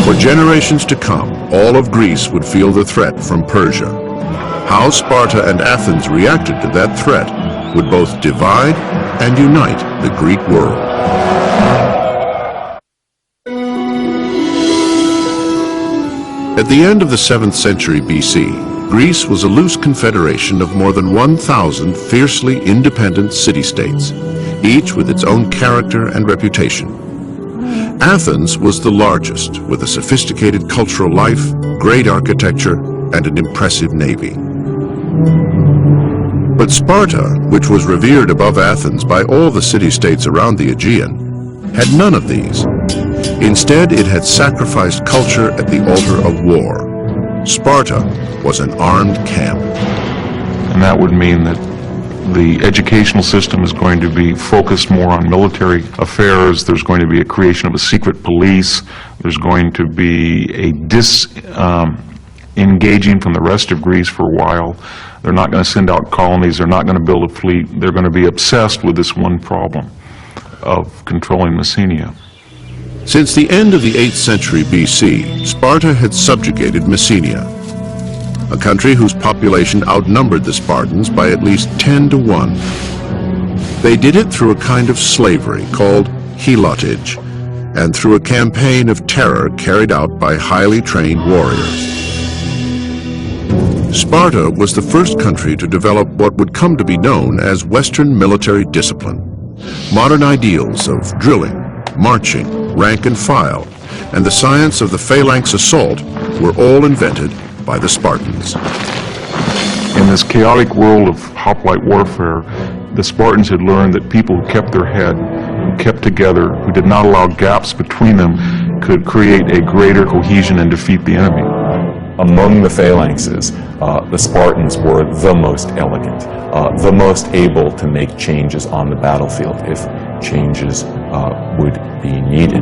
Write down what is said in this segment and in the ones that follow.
For generations to come, all of Greece would feel the threat from Persia. How Sparta and Athens reacted to that threat would both divide and unite the Greek world. At the end of the 7th century BC, Greece was a loose confederation of more than 1,000 fiercely independent city-states, each with its own character and reputation. Athens was the largest, with a sophisticated cultural life, great architecture, and an impressive navy. But Sparta, which was revered above Athens by all the city-states around the Aegean, had none of these. Instead, it had sacrificed culture at the altar of war. Sparta was an armed camp. And that would mean that the educational system is going to be focused more on military affairs. There's going to be a creation of a secret police. There's going to be a engaging from the rest of Greece for a while. They're not going to send out colonies. They're not going to build a fleet. They're going to be obsessed with this one problem of controlling Messenia. Since the end of the 8th century BC, Sparta had subjugated Messenia, a country whose population outnumbered the Spartans by at least 10 to 1. They did it through a kind of slavery called helotage, and through a campaign of terror carried out by highly trained warriors. Sparta was the first country to develop what would come to be known as Western military discipline. Modern ideals of drilling, marching, rank and file, and the science of the phalanx assault were all invented by the Spartans. In this chaotic world of hoplite warfare, the Spartans had learned that people who kept their head, who kept together, who did not allow gaps between them, could create a greater cohesion and defeat the enemy. Among the phalanxes, the Spartans were the most elegant, the most able to make changes on the battlefield if changes would be needed.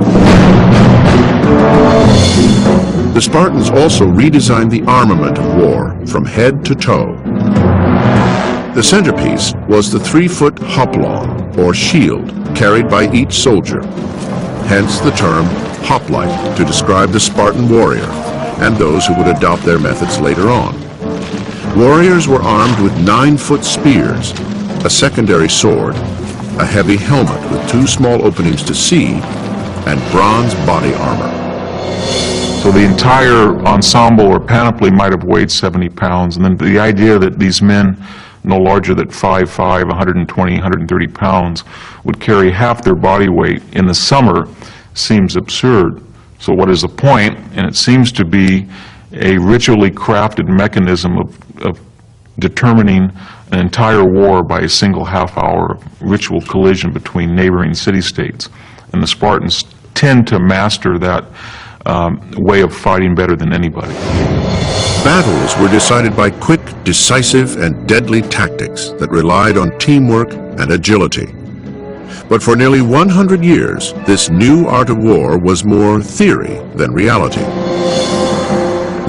The Spartans also redesigned the armament of war from head to toe. The centerpiece was the 3-foot hoplon, or shield, carried by each soldier. Hence the term hoplite to describe the Spartan warrior and those who would adopt their methods later on. Warriors were armed with 9-foot spears, a secondary sword, a heavy helmet with 2 small openings to see, and bronze body armor. So the entire ensemble or panoply might have weighed 70 pounds, and then the idea that these men, no larger than 5'5", 120, 130 pounds, would carry half their body weight in the summer seems absurd. So what is the point? And it seems to be a ritually crafted mechanism of determining an entire war by a single half-hour ritual collision between neighboring city-states. And the Spartans tend to master that way of fighting better than anybody. Battles were decided by quick, decisive, and deadly tactics that relied on teamwork and agility. But for nearly 100 years, this new art of war was more theory than reality.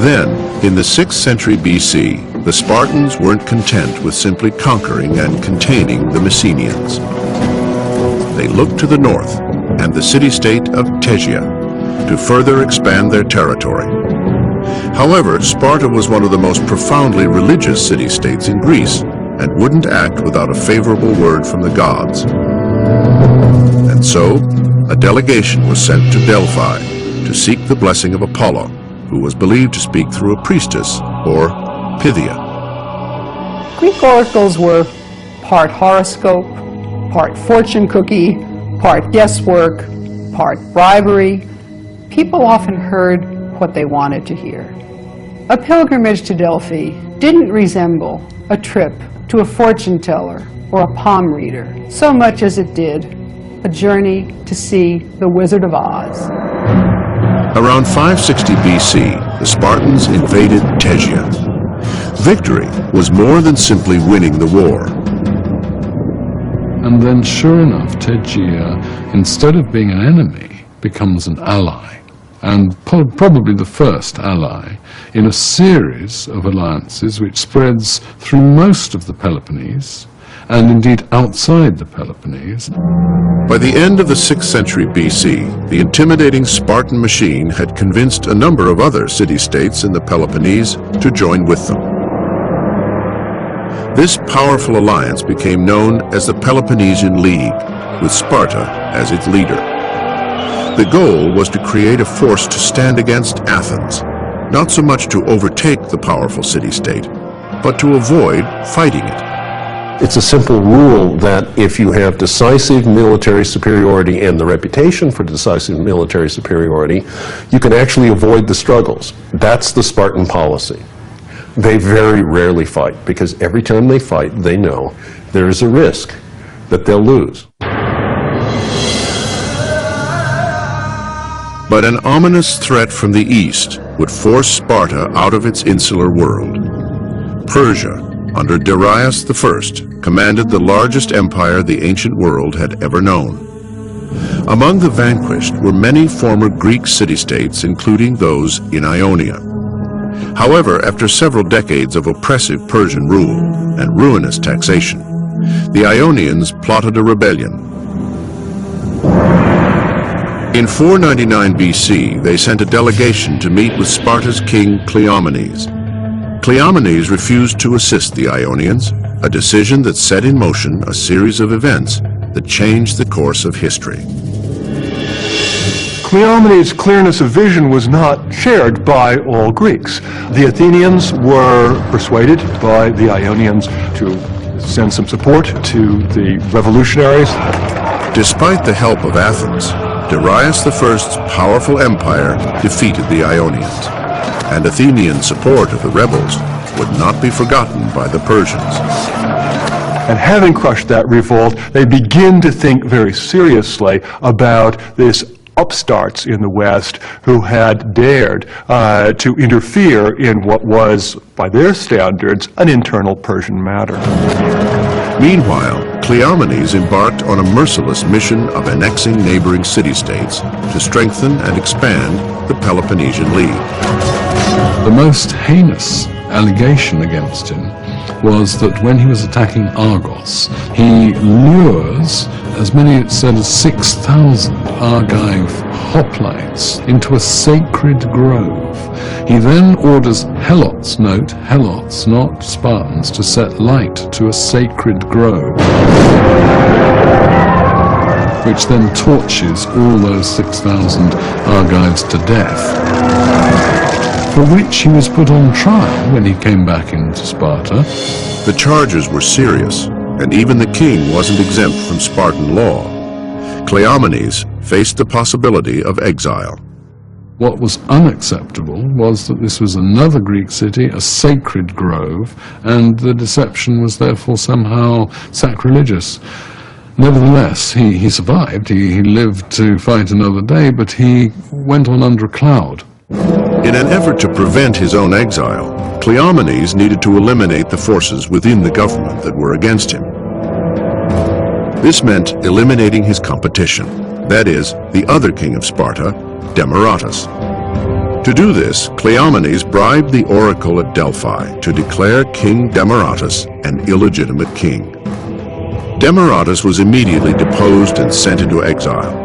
Then, in the 6th century BC, the Spartans weren't content with simply conquering and containing the Messenians. They looked to the north and the city-state of Tegea to further expand their territory. However, Sparta was one of the most profoundly religious city-states in Greece and wouldn't act without a favorable word from the gods. And so, a delegation was sent to Delphi to seek the blessing of Apollo, who was believed to speak through a priestess, or Pythia. Greek oracles were part horoscope, part fortune cookie, part guesswork, part bribery. People often heard what they wanted to hear. A pilgrimage to Delphi didn't resemble a trip to a fortune teller or a palm reader so much as it did a journey to see the Wizard of Oz. Around 560 BC, the Spartans invaded Tegea. Victory was more than simply winning the war. And then, sure enough, Tegea, instead of being an enemy, becomes an ally, and probably the first ally in a series of alliances which spreads through most of the Peloponnese and indeed outside the Peloponnese. By the end of the 6th century BC, the intimidating Spartan machine had convinced a number of other city-states in the Peloponnese to join with them. This powerful alliance became known as the Peloponnesian League, with Sparta as its leader. The goal was to create a force to stand against Athens, not so much to overtake the powerful city-state, but to avoid fighting it. It's a simple rule that if you have decisive military superiority and the reputation for decisive military superiority, you can actually avoid the struggles. That's the Spartan policy. They very rarely fight, because every time they fight, they know there is a risk that they'll lose. But an ominous threat from the east would force Sparta out of its insular world. Persia, under Darius I, commanded the largest empire the ancient world had ever known. Among the vanquished were many former Greek city-states, including those in Ionia. However, after several decades of oppressive Persian rule and ruinous taxation, the Ionians plotted a rebellion. In 499 BC, they sent a delegation to meet with Sparta's king Cleomenes. Cleomenes refused to assist the Ionians, a decision that set in motion a series of events that changed the course of history. Cleomenes' clearness of vision was not shared by all Greeks. The Athenians were persuaded by the Ionians to send some support to the revolutionaries. Despite the help of Athens, Darius I's powerful empire defeated the Ionians, and Athenian support of the rebels would not be forgotten by the Persians. And having crushed that revolt, they begin to think very seriously about this upstarts in the West who had dared to interfere in what was, by their standards, an internal Persian matter. Meanwhile, Cleomenes embarked on a merciless mission of annexing neighboring city-states to strengthen and expand the Peloponnesian League. The most heinous allegation against him was that when he was attacking Argos, he lures as many, it said, as 6,000 Argive hoplites into a sacred grove. He then orders helots, note, helots, not Spartans, to set light to a sacred grove, which then torches all those 6,000 Argives to death, for which he was put on trial when he came back into Sparta. The charges were serious, and even the king wasn't exempt from Spartan law. Cleomenes faced the possibility of exile. What was unacceptable was that this was another Greek city, a sacred grove, and the deception was therefore somehow sacrilegious. Nevertheless, he survived. He lived to fight another day, but he went on under a cloud. In an effort to prevent his own exile, Cleomenes needed to eliminate the forces within the government that were against him. This meant eliminating his competition, that is, the other king of Sparta, Demaratus. To do this, Cleomenes bribed the oracle at Delphi to declare King Demaratus an illegitimate king. Demaratus was immediately deposed and sent into exile.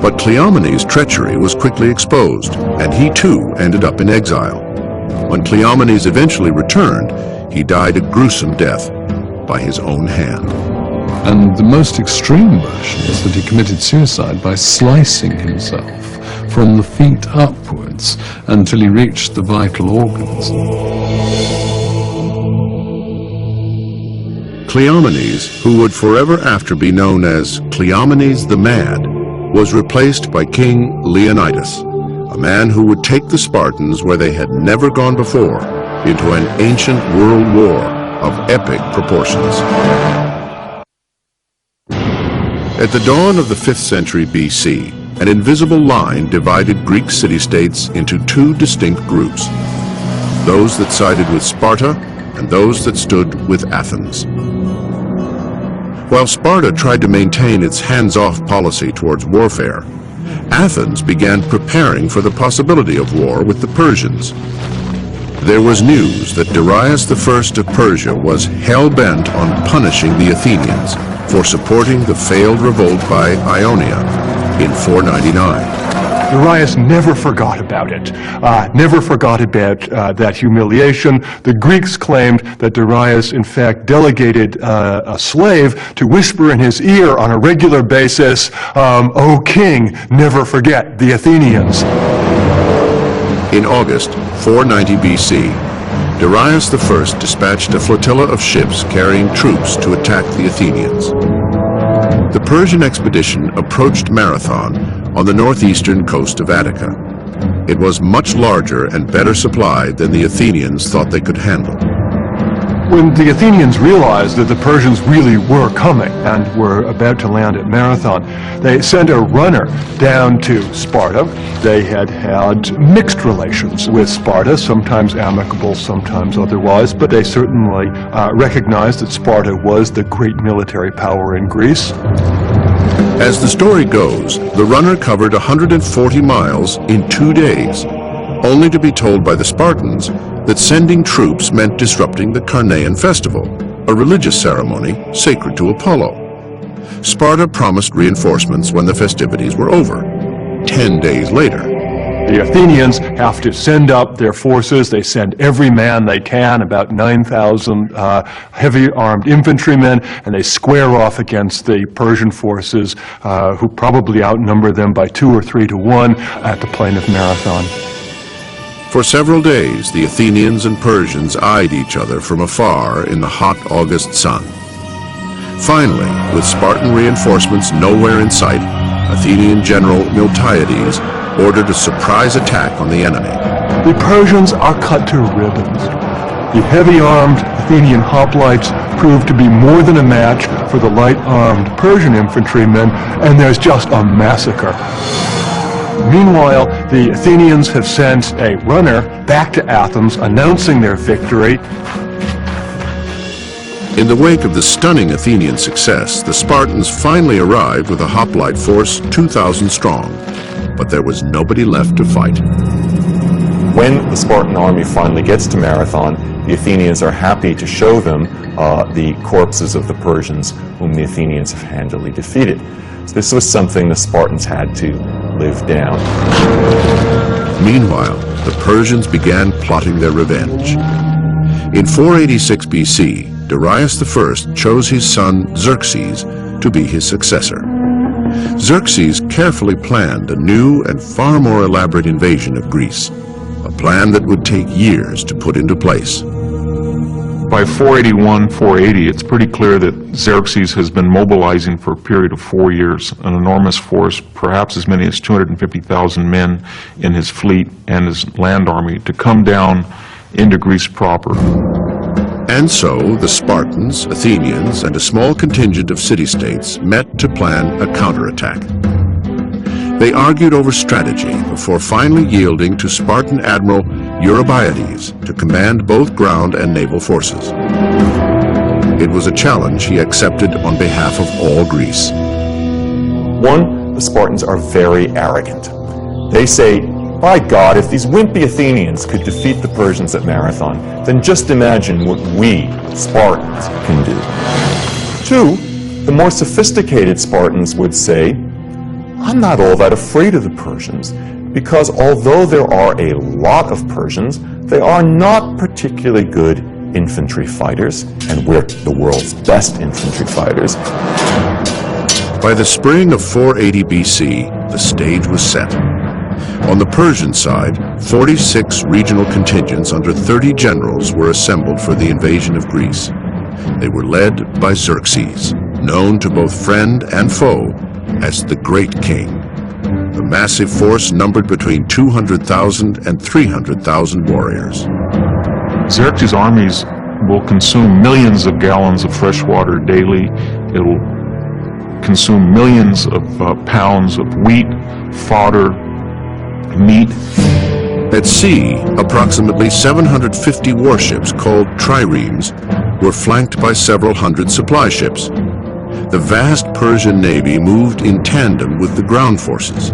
But Cleomenes' treachery was quickly exposed, and he too ended up in exile. When Cleomenes eventually returned, he died a gruesome death by his own hand. And the most extreme version is that he committed suicide by slicing himself from the feet upwards until he reached the vital organs. Cleomenes, who would forever after be known as Cleomenes the Mad, was replaced by King Leonidas, a man who would take the Spartans where they had never gone before, into an ancient world war of epic proportions. At the dawn of the 5th century BC, an invisible line divided Greek city-states into two distinct groups, those that sided with Sparta and those that stood with Athens. While Sparta tried to maintain its hands-off policy towards warfare, Athens began preparing for the possibility of war with the Persians. There was news that Darius I of Persia was hell-bent on punishing the Athenians for supporting the failed revolt by Ionia in 499. Darius never forgot about it, never forgot about that humiliation. The Greeks claimed that Darius, in fact, delegated a slave to whisper in his ear on a regular basis, "O king, never forget the Athenians." In August 490 BC, Darius I dispatched a flotilla of ships carrying troops to attack the Athenians. The Persian expedition approached Marathon on the northeastern coast of Attica. It was much larger and better supplied than the Athenians thought they could handle. When the Athenians realized that the Persians really were coming and were about to land at Marathon, they sent a runner down to Sparta. They had mixed relations with Sparta, sometimes amicable, sometimes otherwise, but they certainly recognized that Sparta was the great military power in Greece. As the story goes, the runner covered 140 miles in 2 days, only to be told by the Spartans that sending troops meant disrupting the Carnean festival, a religious ceremony sacred to Apollo. Sparta promised reinforcements when the festivities were over. 10 days later, the Athenians have to send up their forces. They send every man they can, about 9,000 heavy armed infantrymen, and they square off against the Persian forces, who probably outnumber them by 2 or 3 to 1 at the plain of Marathon. For several days, the Athenians and Persians eyed each other from afar in the hot August sun. Finally, with Spartan reinforcements nowhere in sight, Athenian General Miltiades ordered a surprise attack on the enemy. The Persians are cut to ribbons. The heavy-armed Athenian hoplites proved to be more than a match for the light-armed Persian infantrymen, and there's just a massacre. Meanwhile, the Athenians have sent a runner back to Athens announcing their victory. In the wake of the stunning Athenian success, the Spartans finally arrived with a hoplite force 2,000 strong, but there was nobody left to fight. When the Spartan army finally gets to Marathon, the Athenians are happy to show them the corpses of the Persians whom the Athenians have handily defeated. So this was something the Spartans had to live down. Meanwhile, the Persians began plotting their revenge. In 486 BC, Darius I chose his son Xerxes to be his successor. Xerxes carefully planned a new and far more elaborate invasion of Greece, a plan that would take years to put into place. By 481, 480, it's pretty clear that Xerxes has been mobilizing for a period of 4 years, an enormous force, perhaps as many as 250,000 men in his fleet and his land army, to come down into Greece proper. And so the Spartans, Athenians, and a small contingent of city-states met to plan a counterattack. They argued over strategy before finally yielding to Spartan Admiral Eurybiades to command both ground and naval forces. It was a challenge he accepted on behalf of all Greece. One, the Spartans are very arrogant. They say, by God, if these wimpy Athenians could defeat the Persians at Marathon, then just imagine what we, Spartans, can do. Two, the more sophisticated Spartans would say, I'm not all that afraid of the Persians, because although there are a lot of Persians, they are not particularly good infantry fighters, and we're the world's best infantry fighters. By the spring of 480 BC, the stage was set. On the Persian side, 46 regional contingents under 30 generals were assembled for the invasion of Greece. They were led by Xerxes, known to both friend and foe as the Great King. The massive force numbered between 200,000 and 300,000 warriors. Xerxes' armies will consume millions of gallons of fresh water daily. It'll consume millions of pounds of wheat, fodder, meat. At sea, approximately 750 warships called triremes were flanked by several hundred supply ships. The vast Persian navy moved in tandem with the ground forces.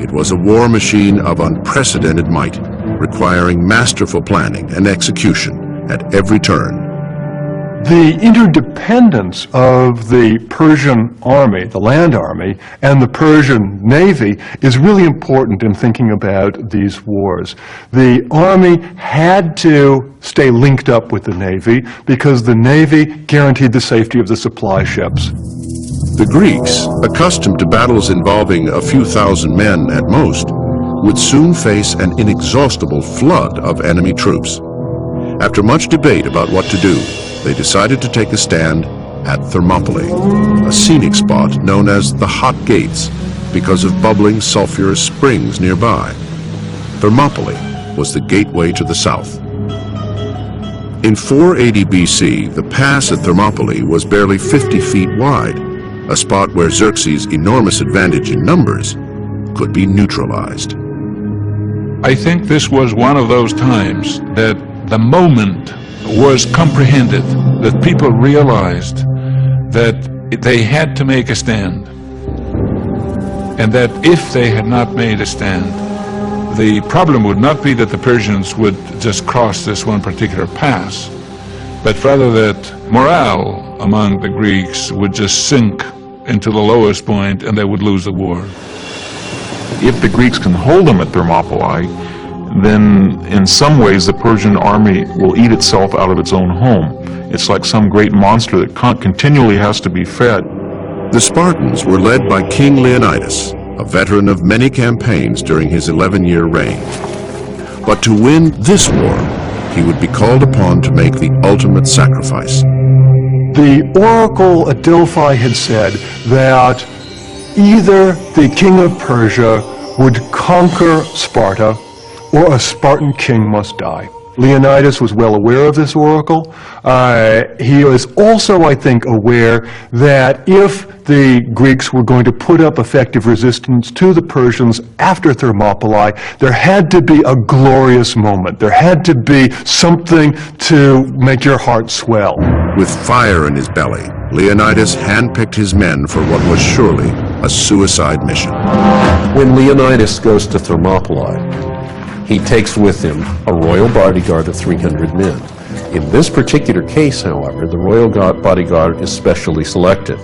It was a war machine of unprecedented might. requiring masterful planning and execution at every turn. The interdependence of the Persian army, the land army, and the Persian navy is really important in thinking about these wars. The army had to stay linked up with the navy because the navy guaranteed the safety of the supply ships. The Greeks, accustomed to battles involving a few thousand men at most, would soon face an inexhaustible flood of enemy troops. After much debate about what to do, they decided to take a stand at Thermopylae, a scenic spot known as the Hot Gates because of bubbling sulfurous springs nearby. Thermopylae was the gateway to the south. In 480 BC, the pass at Thermopylae was barely 50 feet wide, a spot where Xerxes' enormous advantage in numbers could be neutralized. I think this was one of those times that the moment was comprehended, that people realized that they had to make a stand, and that if they had not made a stand, the problem would not be that the Persians would just cross this one particular pass, but rather that morale among the Greeks would just sink into the lowest point and they would lose the war. If the Greeks can hold them at Thermopylae, then in some ways the Persian army will eat itself out of its own home. It's like some great monster that continually has to be fed. The Spartans were led by King Leonidas, a veteran of many campaigns during his 11-year reign. But to win this war, he would be called upon to make the ultimate sacrifice. The oracle at Delphi had said that either the king of Persia would conquer Sparta or a Spartan king must die. Leonidas was well aware of this oracle. He was also, I think, aware that if the Greeks were going to put up effective resistance to the Persians after Thermopylae, there had to be a glorious moment. There had to be something to make your heart swell. With fire in his belly, Leonidas handpicked his men for what was surely a suicide mission. When Leonidas goes to Thermopylae, he takes with him a royal bodyguard of 300 men. In this particular case, however, the royal bodyguard is specially selected.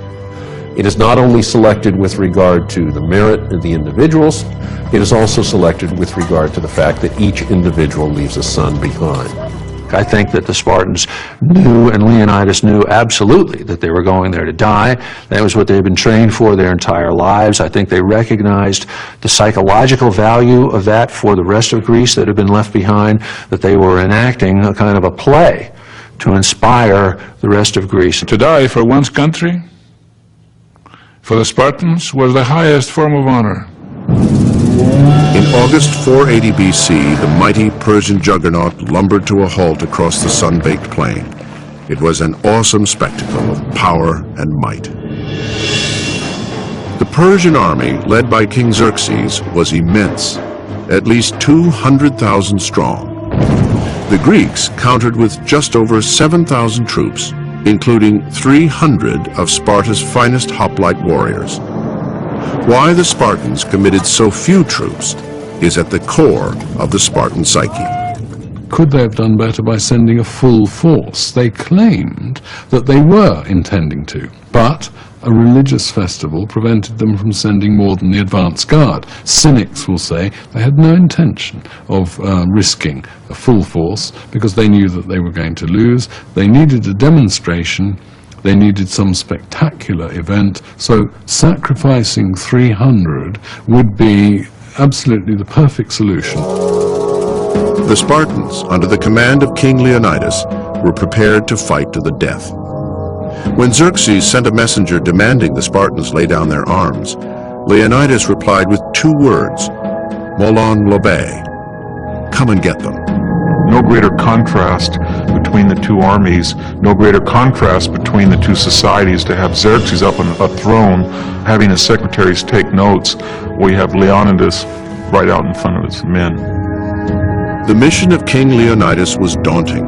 It is not only selected with regard to the merit of the individuals, it is also selected with regard to the fact that each individual leaves a son behind. I think that the Spartans knew, and Leonidas knew absolutely, that they were going there to die. That was what they had been trained for their entire lives. I think they recognized the psychological value of that for the rest of Greece that had been left behind, that they were enacting a kind of a play to inspire the rest of Greece. To die for one's country, for the Spartans, was the highest form of honor. In August 480 BC, the mighty Persian juggernaut lumbered to a halt across the sun-baked plain. It was an awesome spectacle of power and might. The Persian army, led by King Xerxes, was immense, at least 200,000 strong. The Greeks countered with just over 7,000 troops, including 300 of Sparta's finest hoplite warriors. Why the Spartans committed so few troops is at the core of the Spartan psyche. Could they have done better by sending a full force? They claimed that they were intending to, but a religious festival prevented them from sending more than the advance guard. Cynics will say they had no intention of risking a full force because they knew that they were going to lose. They needed a demonstration. They needed some spectacular event, so sacrificing 300 would be absolutely the perfect solution. The Spartans, under the command of King Leonidas, were prepared to fight to the death. When Xerxes sent a messenger demanding the Spartans lay down their arms, Leonidas replied with 2 words, Molon lobe, come and get them. No greater contrast between the two armies, no greater contrast between the two societies to have Xerxes up on a throne, having his secretaries take notes. We have Leonidas right out in front of his men. The mission of King Leonidas was daunting,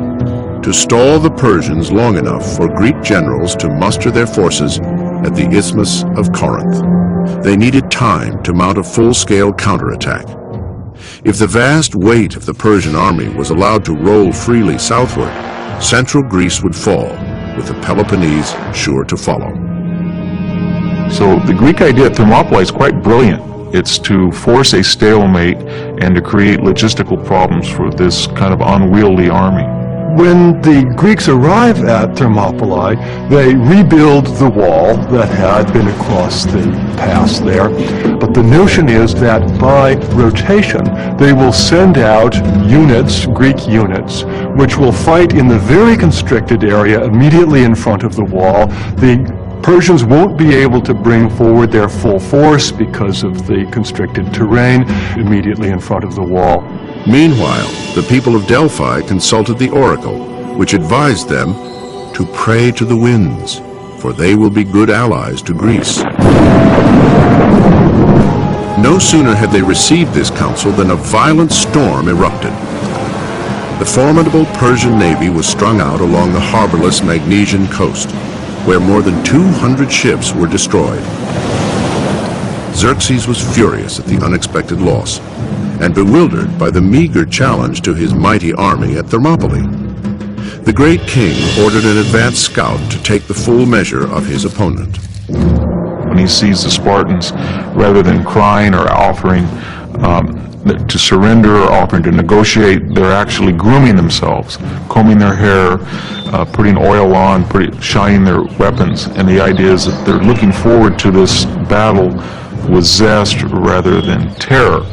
to stall the Persians long enough for Greek generals to muster their forces at the Isthmus of Corinth. They needed time to mount a full-scale counterattack. If the vast weight of the Persian army was allowed to roll freely southward, central Greece would fall, with the Peloponnese sure to follow. So the Greek idea at Thermopylae is quite brilliant. It's to force a stalemate and to create logistical problems for this kind of unwieldy army. When the Greeks arrive at Thermopylae, they rebuild the wall that had been across the pass there. But the notion is that by rotation, they will send out units, Greek units, which will fight in the very constricted area immediately in front of the wall. The Persians won't be able to bring forward their full force because of the constricted terrain immediately in front of the wall. Meanwhile, the people of Delphi consulted the oracle, which advised them to pray to the winds, for they will be good allies to Greece. No sooner had they received this counsel than a violent storm erupted. The formidable Persian navy was strung out along the harborless Magnesian coast, where more than 200 ships were destroyed. Xerxes was furious at the unexpected loss, and bewildered by the meager challenge to his mighty army at Thermopylae. The great king ordered an advance scout to take the full measure of his opponent. When he sees the Spartans, rather than crying or offering to surrender or offering to negotiate, they're actually grooming themselves, combing their hair, putting oil on, shining their weapons. And the idea is that they're looking forward to this battle with zest rather than terror.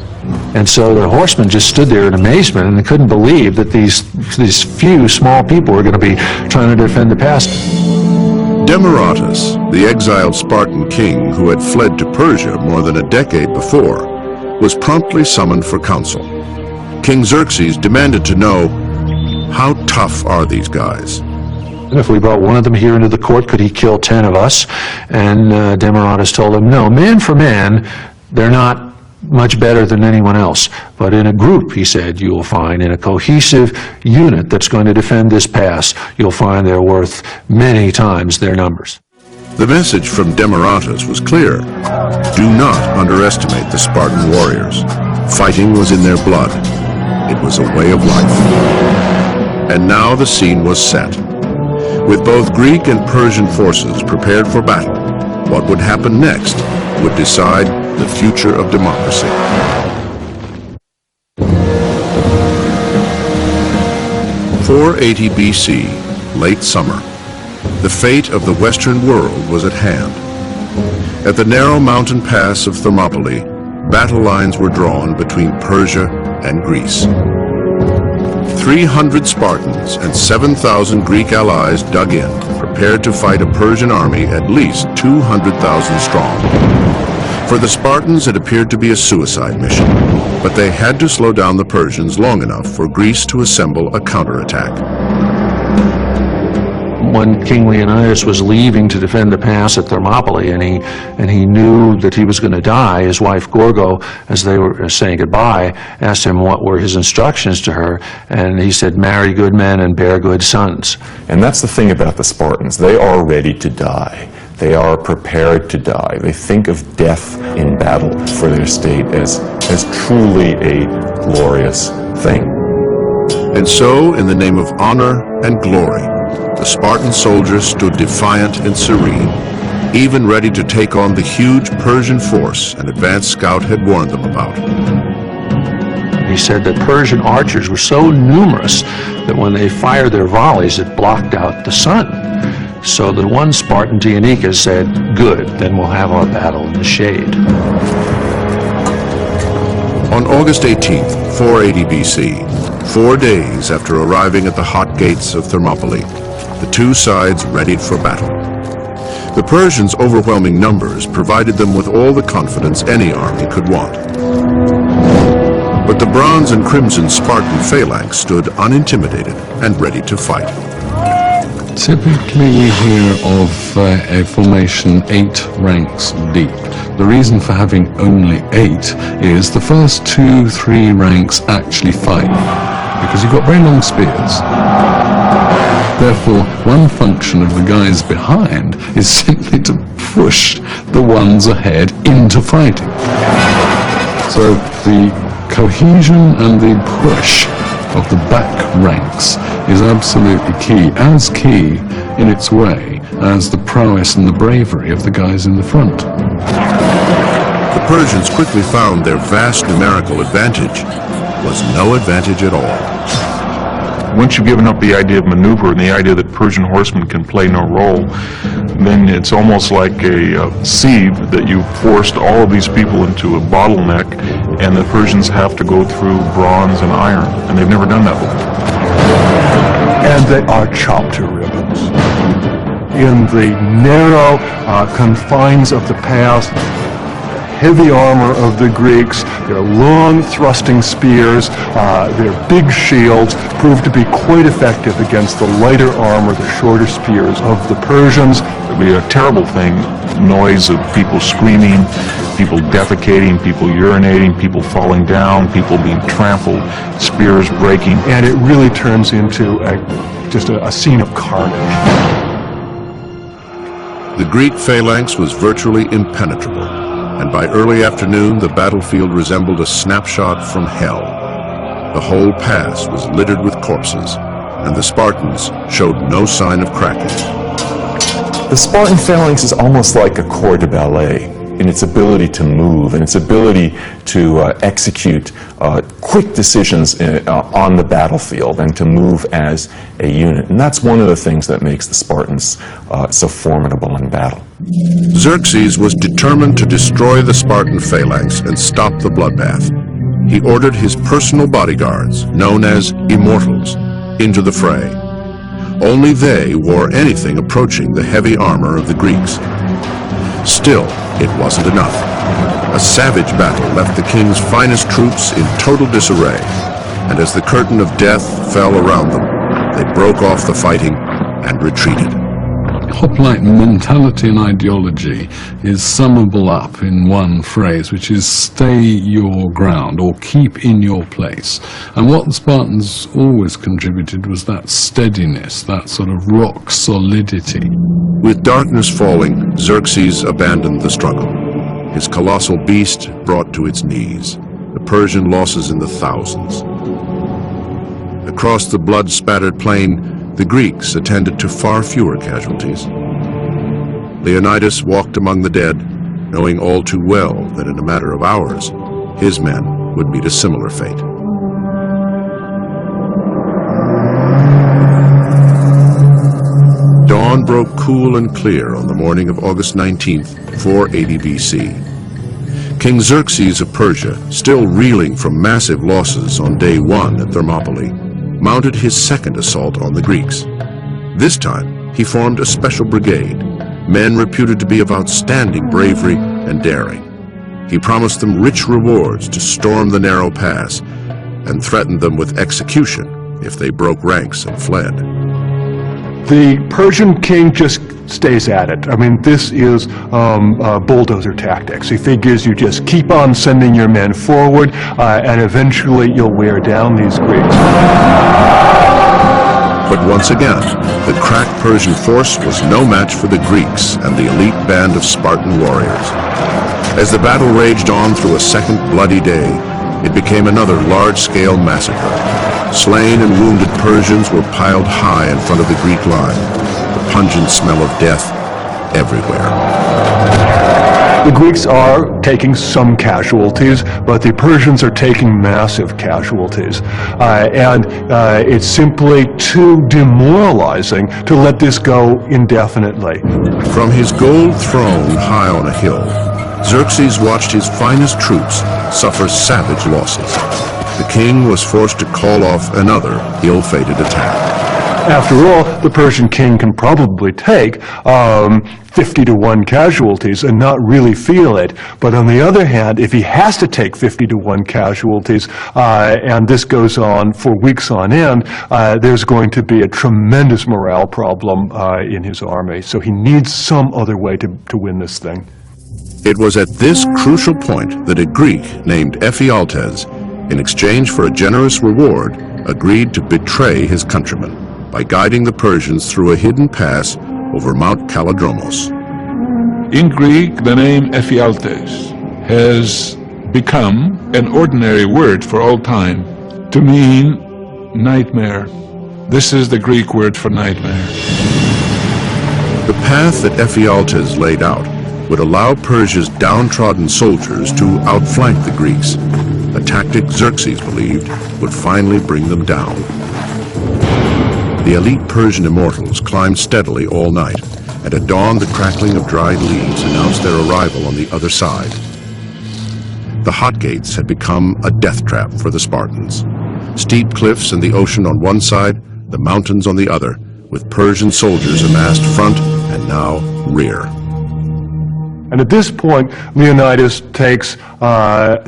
And so the horsemen just stood there in amazement, and they couldn't believe that these few small people were going to be trying to defend the pass. Demaratus, the exiled Spartan king who had fled to Persia more than a decade before, was promptly summoned for counsel. King Xerxes demanded to know, how tough are these guys? And if we brought one of them here into the court, could he kill 10 of us? And Demaratus told him, no, man for man, they're not much better than anyone else. But in a group, he said, you will find, in a cohesive unit that's going to defend this pass, you'll find they're worth many times their numbers. The message from Demaratus was clear. Do not underestimate the Spartan warriors. Fighting was in their blood. It was a way of life. And now the scene was set. With both Greek and Persian forces prepared for battle, what would happen next would decide the future of democracy. "480 BC, late summer. The fate of the Western world was at hand. At the narrow mountain pass of Thermopylae, battle lines were drawn between Persia and Greece. 300 Spartans and 7,000 Greek allies dug in, prepared to fight a Persian army at least 200,000 strong. For the Spartans, it appeared to be a suicide mission, but they had to slow down the Persians long enough for Greece to assemble a counterattack. When King Leonidas was leaving to defend the pass at Thermopylae, and he knew that he was going to die, his wife Gorgo, as they were saying goodbye, asked him what were his instructions to her, and he said, marry good men and bear good sons. And that's the thing about the Spartans. They are ready to die. They are prepared to die. They think of death in battle for their state as truly a glorious thing. And so, in the name of honor and glory, the Spartan soldiers stood defiant and serene, even ready to take on the huge Persian force an advance scout had warned them about. He said that Persian archers were so numerous that when they fired their volleys, it blocked out the sun. So the one Spartan, Dionychus, said, good, then we'll have our battle in the shade. On August 18th, 480 BC, 4 days after arriving at the hot gates of Thermopylae, the two sides readied for battle. The Persians' overwhelming numbers provided them with all the confidence any army could want. But the bronze and crimson Spartan phalanx stood unintimidated and ready to fight. Typically we hear of a formation 8 ranks deep. The reason for having only 8 is the first 2-3 ranks actually fight, because you've got very long spears. Therefore, one function of the guys behind is simply to push the ones ahead into fighting. So the cohesion and the push of the back ranks is absolutely key in its way as the prowess and the bravery of the guys in the front. The Persians quickly found their vast numerical advantage was no advantage at all. Once you've given up the idea of maneuver and the idea that Persian horsemen can play no role, then it's almost like a sieve that you've forced all of these people into a bottleneck, and the Persians have to go through bronze and iron, and they've never done that before. And they are chopped to ribbons. In the narrow confines of the pass, heavy armor of the Greeks, their long thrusting spears, their big shields proved to be quite effective against the lighter armor, the shorter spears of the Persians. It would be a terrible thing, noise of people screaming, people defecating, people urinating, people falling down, people being trampled, spears breaking. And it really turns into just a scene of carnage. The Greek phalanx was virtually impenetrable, and by early afternoon the battlefield resembled a snapshot from hell. The whole pass was littered with corpses, and the Spartans showed no sign of cracking. The Spartan phalanx is almost like a corps de ballet in its ability to move and its ability to execute quick decisions on the battlefield and to move as a unit. And that's one of the things that makes the Spartans so formidable in battle. Xerxes was determined to destroy the Spartan phalanx and stop the bloodbath. He ordered his personal bodyguards, known as immortals, into the fray. Only they wore anything approaching the heavy armor of the Greeks. Still, it wasn't enough. A savage battle left the king's finest troops in total disarray, and as the curtain of death fell around them, they broke off the fighting and retreated. Hoplite mentality and ideology is summable up in one phrase, which is stay your ground or keep in your place. And what the Spartans always contributed was that steadiness, that sort of rock solidity. With darkness falling, Xerxes abandoned the struggle. His colossal beast brought to its knees, the Persian losses in the thousands. Across the blood-spattered plain, the Greeks attended to far fewer casualties. Leonidas walked among the dead, knowing all too well that in a matter of hours, his men would meet a similar fate. Dawn broke cool and clear on the morning of August 19th, 480 BC. King Xerxes of Persia, still reeling from massive losses on day one at Thermopylae, mounted his second assault on the Greeks. This time, he formed a special brigade, men reputed to be of outstanding bravery and daring. He promised them rich rewards to storm the narrow pass and threatened them with execution if they broke ranks and fled. The Persian king just stays at it. I mean, this is bulldozer tactics. He figures you just keep on sending your men forward, and eventually you'll wear down these Greeks. But once again, the crack Persian force was no match for the Greeks and the elite band of Spartan warriors. As the battle raged on through a second bloody day, it became another large-scale massacre. Slain and wounded Persians were piled high in front of the Greek line, the pungent smell of death everywhere. The Greeks are taking some casualties, but the Persians are taking massive casualties. And it's simply too demoralizing to let this go indefinitely. From his gold throne high on a hill, Xerxes watched his finest troops suffer savage losses. The king was forced to call off another ill-fated attack. After all, the Persian king can probably take 50-to-1 casualties and not really feel it. But on the other hand, if he has to take 50-to-1 casualties, and this goes on for weeks on end, there's going to be a tremendous morale problem in his army. So he needs some other way to win this thing. It was at this crucial point that a Greek named Eph.2, in exchange for a generous reward, agreed to betray his countrymen by guiding the Persians through a hidden pass over Mount Kalidromos. In Greek, the name Eph.2 has become an ordinary word for all time to mean nightmare. This is the Greek word for nightmare. The path that Eph.2 laid out would allow Persia's downtrodden soldiers to outflank the Greeks, a tactic Xerxes believed would finally bring them down. The elite Persian immortals climbed steadily all night, and at dawn the crackling of dried leaves announced their arrival on the other side. The hot gates had become a death trap for the Spartans. Steep cliffs and the ocean on one side, the mountains on the other, with Persian soldiers amassed front and now rear. And at this point, Leonidas takes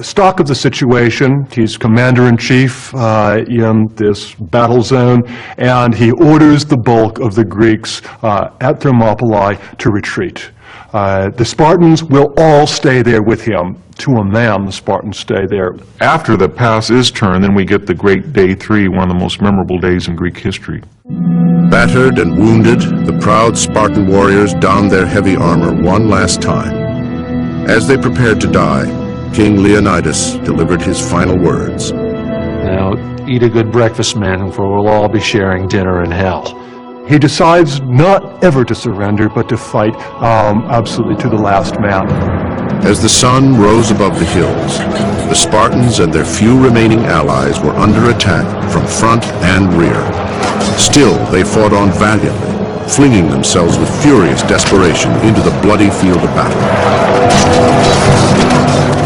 stock of the situation. He's commander-in-chief in this battle zone, and he orders the bulk of the Greeks at Thermopylae to retreat. The Spartans will all stay there with him. To a man, the Spartans stay there. After the pass is turned, then we get the great Day 3, one of the most memorable days in Greek history. Battered and wounded, the proud Spartan warriors donned their heavy armor one last time. As they prepared to die, King Leonidas delivered his final words. Now, eat a good breakfast, men, for we'll all be sharing dinner in hell. He decides not ever to surrender, but to fight absolutely to the last man. As the sun rose above the hills, the Spartans and their few remaining allies were under attack from front and rear. Still, they fought on valiantly, flinging themselves with furious desperation into the bloody field of battle.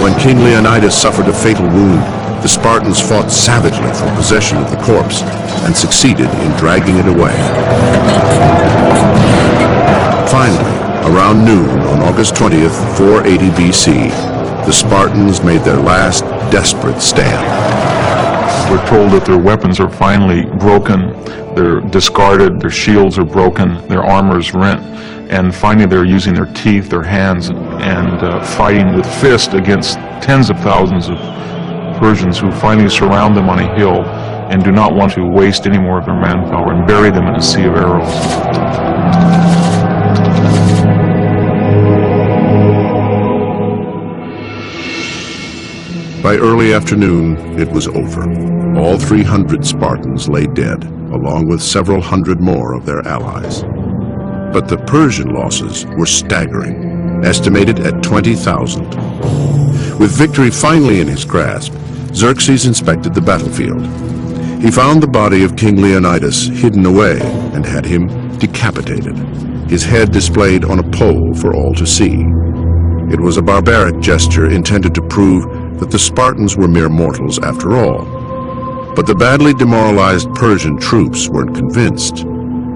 When King Leonidas suffered a fatal wound, the Spartans fought savagely for possession of the corpse and succeeded in dragging it away. Finally, around noon on August 20th, 480 BC, the Spartans made their last desperate stand. We're told that their weapons are finally broken, they're discarded, their shields are broken, their armor is rent, and finally they're using their teeth, their hands, and fighting with fists against tens of thousands of Persians who finally surround them on a hill and do not want to waste any more of their manpower and bury them in a sea of arrows. By early afternoon, it was over. All 300 Spartans lay dead, along with several hundred more of their allies. But the Persian losses were staggering, estimated at 20,000. With victory finally in his grasp, Xerxes inspected the battlefield. He found the body of King Leonidas hidden away and had him decapitated, his head displayed on a pole for all to see. It was a barbaric gesture intended to prove that the Spartans were mere mortals after all. But the badly demoralized Persian troops weren't convinced.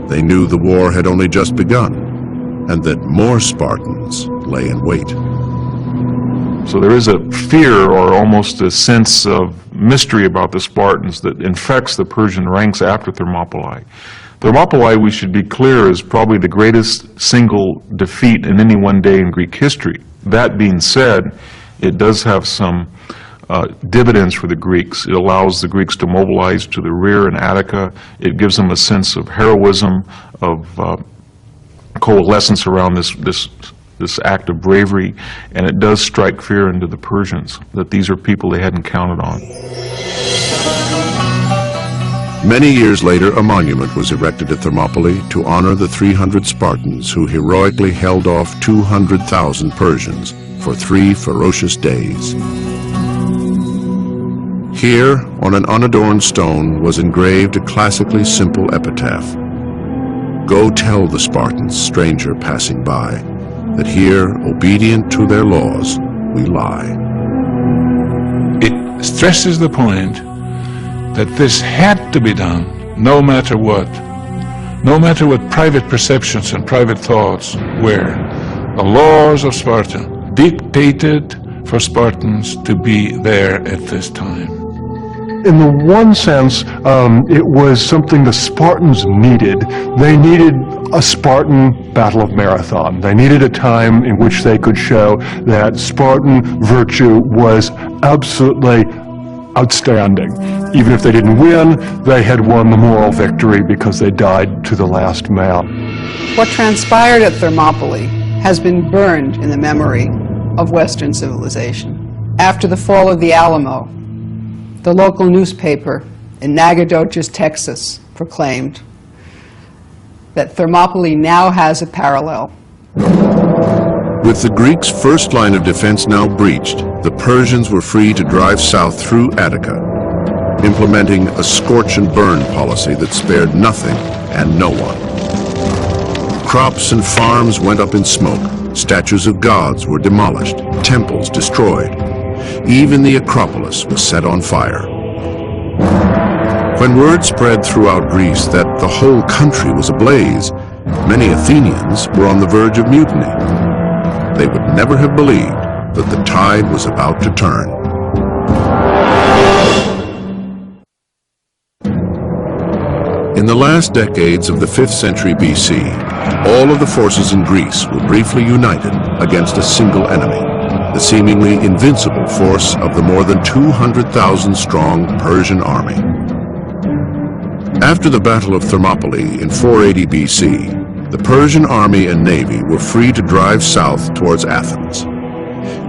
They knew the war had only just begun, and that more Spartans lay in wait. So there is a fear or almost a sense of mystery about the Spartans that infects the Persian ranks after Thermopylae. Thermopylae, we should be clear, is probably the greatest single defeat in any one day in Greek history. That being said, it does have some dividends for the Greeks. It allows the Greeks to mobilize to the rear in Attica. It gives them a sense of heroism, of coalescence around this act of bravery, and it does strike fear into the Persians that these are people they hadn't counted on. Many years later, a monument was erected at Thermopylae to honor the 300 Spartans who heroically held off 200,000 Persians for 3 ferocious days. Here, on an unadorned stone, was engraved a classically simple epitaph. Go tell the Spartans, stranger passing by, that here, obedient to their laws, we lie. It stresses the point that this had to be done, no matter what private perceptions and private thoughts were. The laws of Sparta dictated for Spartans to be there at this time. In the one sense, it was something the Spartans needed. They needed a Spartan battle of Marathon. They needed a time in which they could show that Spartan virtue was absolutely outstanding. Even if they didn't win, they had won the moral victory because they died to the last man. What transpired at Thermopylae has been burned in the memory of Western civilization. After the fall of the Alamo, the local newspaper in Nacogdoches, Texas, proclaimed that Thermopylae now has a parallel. With the Greeks' first line of defense now breached, the Persians were free to drive south through Attica, implementing a scorch and burn policy that spared nothing and no one. Crops and farms went up in smoke, statues of gods were demolished, temples destroyed. Even the Acropolis was set on fire. When word spread throughout Greece that the whole country was ablaze, many Athenians were on the verge of mutiny. They would never have believed that the tide was about to turn. In the last decades of the 5th century BC, all of the forces in Greece were briefly united against a single enemy, the seemingly invincible force of the more than 200,000 strong Persian army. After the Battle of Thermopylae in 480 BC, the Persian army and navy were free to drive south towards Athens.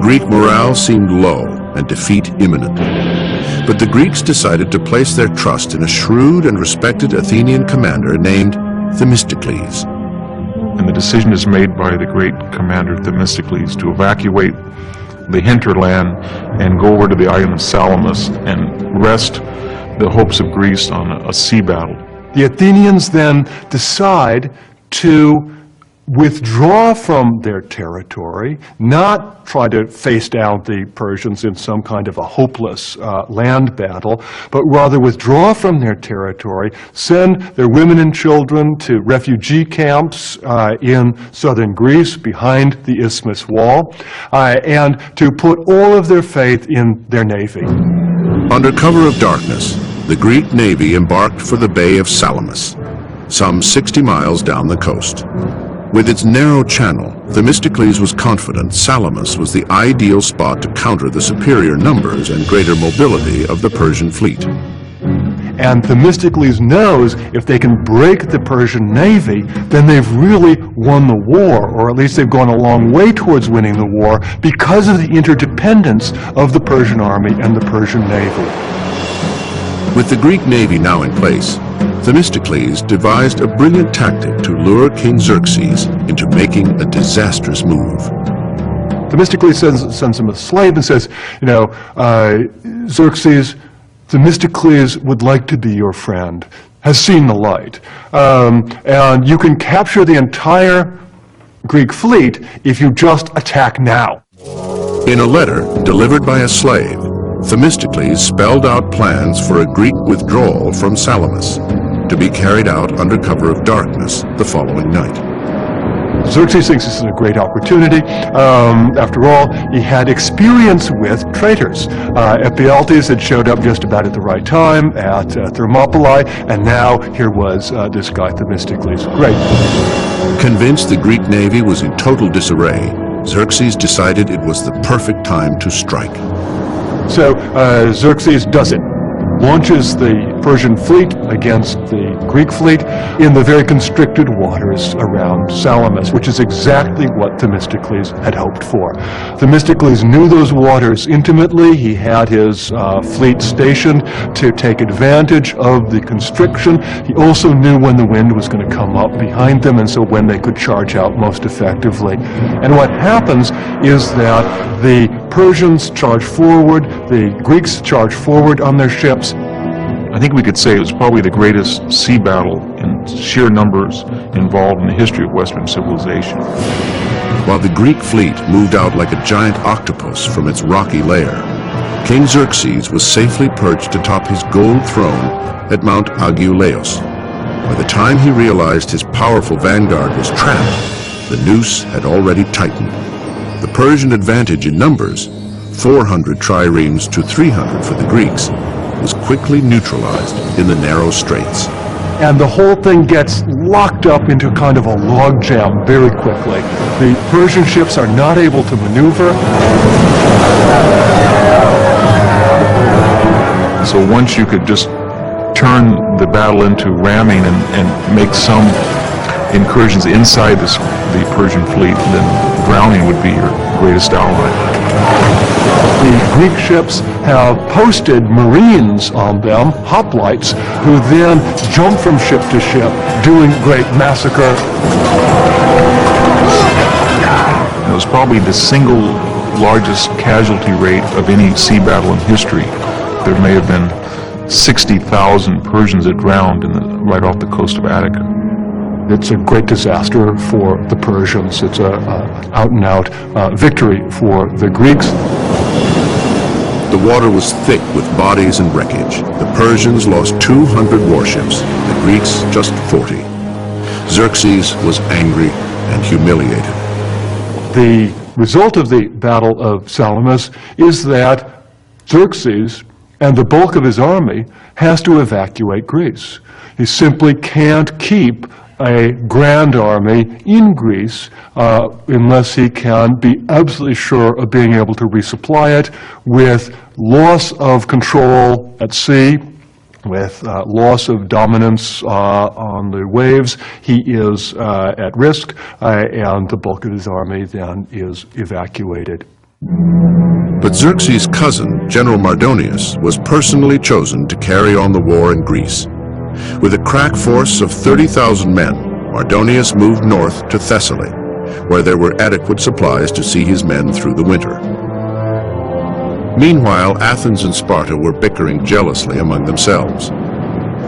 Greek morale seemed low and defeat imminent. But the Greeks decided to place their trust in a shrewd and respected Athenian commander named Themistocles. And the decision is made by the great commander Themistocles to evacuate the hinterland and go over to the island of Salamis and rest the hopes of Greece on a sea battle. The Athenians then decide to withdraw from their territory, not try to face down the Persians in some kind of a hopeless land battle, but rather withdraw from their territory, send their women and children to refugee camps in southern Greece behind the Isthmus wall, and to put all of their faith in their navy. Under cover of darkness, the Greek navy embarked for the Bay of Salamis, some 60 miles down the coast. With its narrow channel, Themistocles was confident Salamis was the ideal spot to counter the superior numbers and greater mobility of the Persian fleet. And Themistocles knows if they can break the Persian navy, then they've really won the war, or at least they've gone a long way towards winning the war because of the interdependence of the Persian army and the Persian navy. With the Greek navy now in place, Themistocles devised a brilliant tactic to lure King Xerxes into making a disastrous move. Themistocles sends him a slave and says, Xerxes, Themistocles would like to be your friend, has seen the light, and you can capture the entire Greek fleet if you just attack now. In a letter delivered by a slave, Themistocles spelled out plans for a Greek withdrawal from Salamis, to be carried out under cover of darkness the following night. Xerxes thinks this is a great opportunity. After all, he had experience with traitors. Epp.2 had showed up just about at the right time at Thermopylae, and now here was this guy Themistocles. Great. Convinced the Greek navy was in total disarray, Xerxes decided it was the perfect time to strike. So Xerxes does it. Launches the Persian fleet against the Greek fleet in the very constricted waters around Salamis, which is exactly what Themistocles had hoped for. Themistocles knew those waters intimately. He had his fleet stationed to take advantage of the constriction. He also knew when the wind was going to come up behind them, and so when they could charge out most effectively. And what happens is that the Persians charge forward, the Greeks charge forward on their ships. I think we could say it was probably the greatest sea battle in sheer numbers involved in the history of Western civilization. While the Greek fleet moved out like a giant octopus from its rocky lair, King Xerxes was safely perched atop his gold throne at Mount Agelaos. By the time he realized his powerful vanguard was trapped, the noose had already tightened. The Persian advantage in numbers, 400 triremes to 300 for the Greeks, was quickly neutralized in the narrow straits. And the whole thing gets locked up into kind of a logjam very quickly. The Persian ships are not able to maneuver. So once you could just turn the battle into ramming and make some incursions inside the Persian fleet, then drowning would be your greatest ally. The Greek ships have posted Marines on them, hoplites, who then jump from ship to ship, doing great massacre. It was probably the single largest casualty rate of any sea battle in history. There may have been 60,000 Persians that drowned right off the coast of Attica. It's a great disaster for the Persians. It's an out-and-out victory for the Greeks. The water was thick with bodies and wreckage. The Persians lost 200 warships, the Greeks just 40. Xerxes was angry and humiliated. The result of the Battle of Salamis is that Xerxes and the bulk of his army has to evacuate Greece. He simply can't keep a grand army in Greece unless he can be absolutely sure of being able to resupply it with loss of control at sea, with loss of dominance on the waves. He is at risk, and the bulk of his army then is evacuated. But Xerxes' cousin, General Mardonius, was personally chosen to carry on the war in Greece. With a crack force of 30,000 men, Mardonius moved north to Thessaly, where there were adequate supplies to see his men through the winter. Meanwhile, Athens and Sparta were bickering jealously among themselves.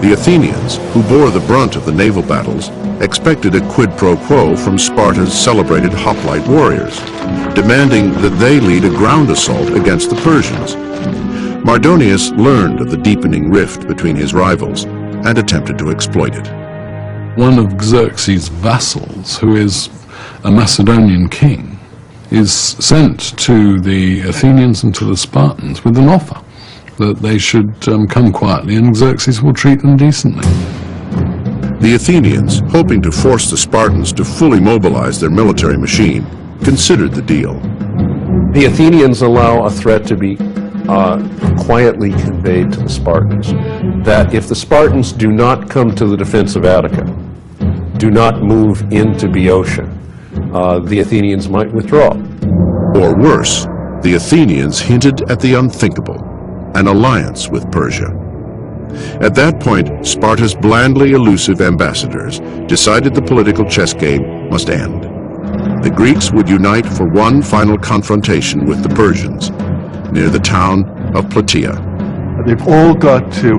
The Athenians, who bore the brunt of the naval battles, expected a quid pro quo from Sparta's celebrated hoplite warriors, demanding that they lead a ground assault against the Persians. Mardonius learned of the deepening rift between his rivals and attempted to exploit it. One of Xerxes' vassals, who is a Macedonian king, is sent to the Athenians and to the Spartans with an offer that they should come quietly and Xerxes will treat them decently. The Athenians, hoping to force the Spartans to fully mobilize their military machine, considered the deal. The Athenians allow a threat to be quietly conveyed to the Spartans, that if the Spartans do not come to the defense of Attica, do not move into Boeotia, the Athenians might withdraw. Or worse, the Athenians hinted at the unthinkable, an alliance with Persia. At that point, Sparta's blandly elusive ambassadors decided the political chess game must end. The Greeks would unite for one final confrontation with the Persians, near the town of Plataea. They've all got to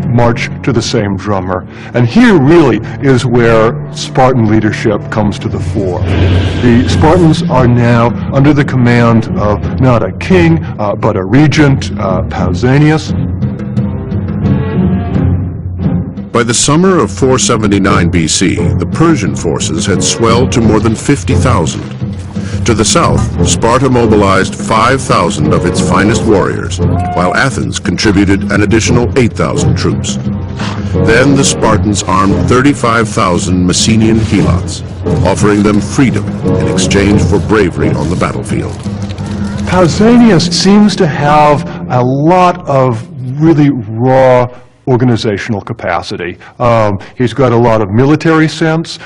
march to the same drummer. And here really is where Spartan leadership comes to the fore. The Spartans are now under the command of not a king, but a regent, Pausanias. By the summer of 479 BC, the Persian forces had swelled to more than 50,000. To the south, Sparta mobilized 5,000 of its finest warriors, while Athens contributed an additional 8,000 troops. Then the Spartans armed 35,000 Messenian helots, offering them freedom in exchange for bravery on the battlefield. Pausanias seems to have a lot of really raw organizational capacity. He's got a lot of military sense.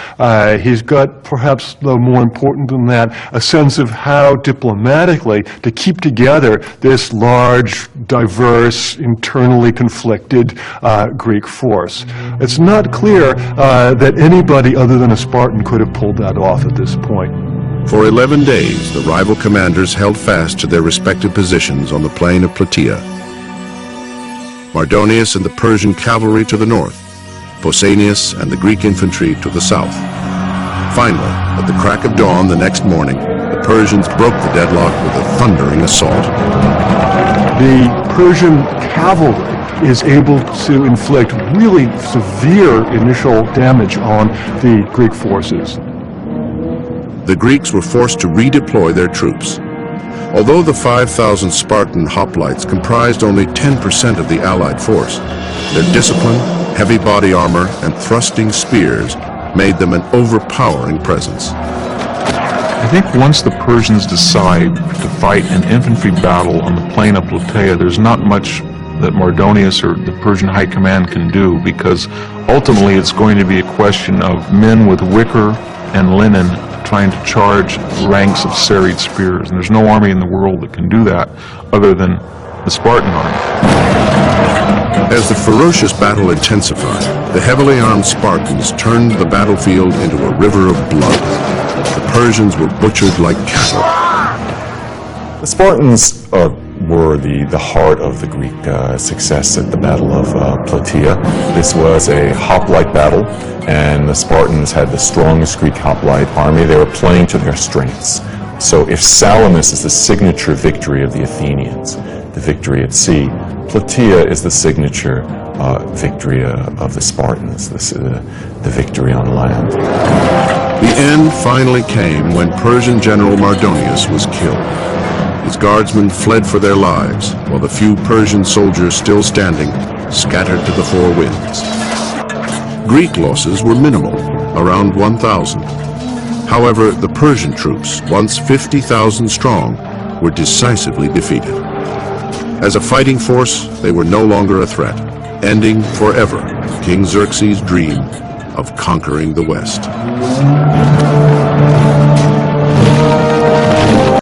He's got, perhaps though more important than that, a sense of how diplomatically to keep together this large, diverse, internally conflicted Greek force. It's not clear that anybody other than a Spartan could have pulled that off at this point. For 11 days, the rival commanders held fast to their respective positions on the plain of Plataea. Mardonius and the Persian cavalry to the north, Pausanias and the Greek infantry to the south. Finally, at the crack of dawn the next morning, the Persians broke the deadlock with a thundering assault. The Persian cavalry is able to inflict really severe initial damage on the Greek forces. The Greeks were forced to redeploy their troops. Although the 5,000 Spartan hoplites comprised only 10% of the Allied force, their discipline, heavy body armor, and thrusting spears made them an overpowering presence. I think once the Persians decide to fight an infantry battle on the plain of Plataea, there's not much that Mardonius or the Persian high command can do, because ultimately it's going to be a question of men with wicker and linen trying to charge ranks of serried spears. And there's no army in the world that can do that other than the Spartan army. As the ferocious battle intensified, the heavily armed Spartans turned the battlefield into a river of blood. The Persians were butchered like cattle. The Spartans were the heart of the Greek success at the Battle of Plataea. This was a hoplite battle, and the Spartans had the strongest Greek hoplite army. They were playing to their strengths. So if Salamis is the signature victory of the Athenians, the victory at sea, Plataea is the signature victory of the Spartans, the victory on land. The end finally came when Persian general Mardonius was killed. His guardsmen fled for their lives, while the few Persian soldiers still standing scattered to the four winds. Greek losses were minimal, around 1,000. However, the Persian troops, once 50,000 strong, were decisively defeated. As a fighting force, they were no longer a threat, ending forever King Xerxes' dream of conquering the West.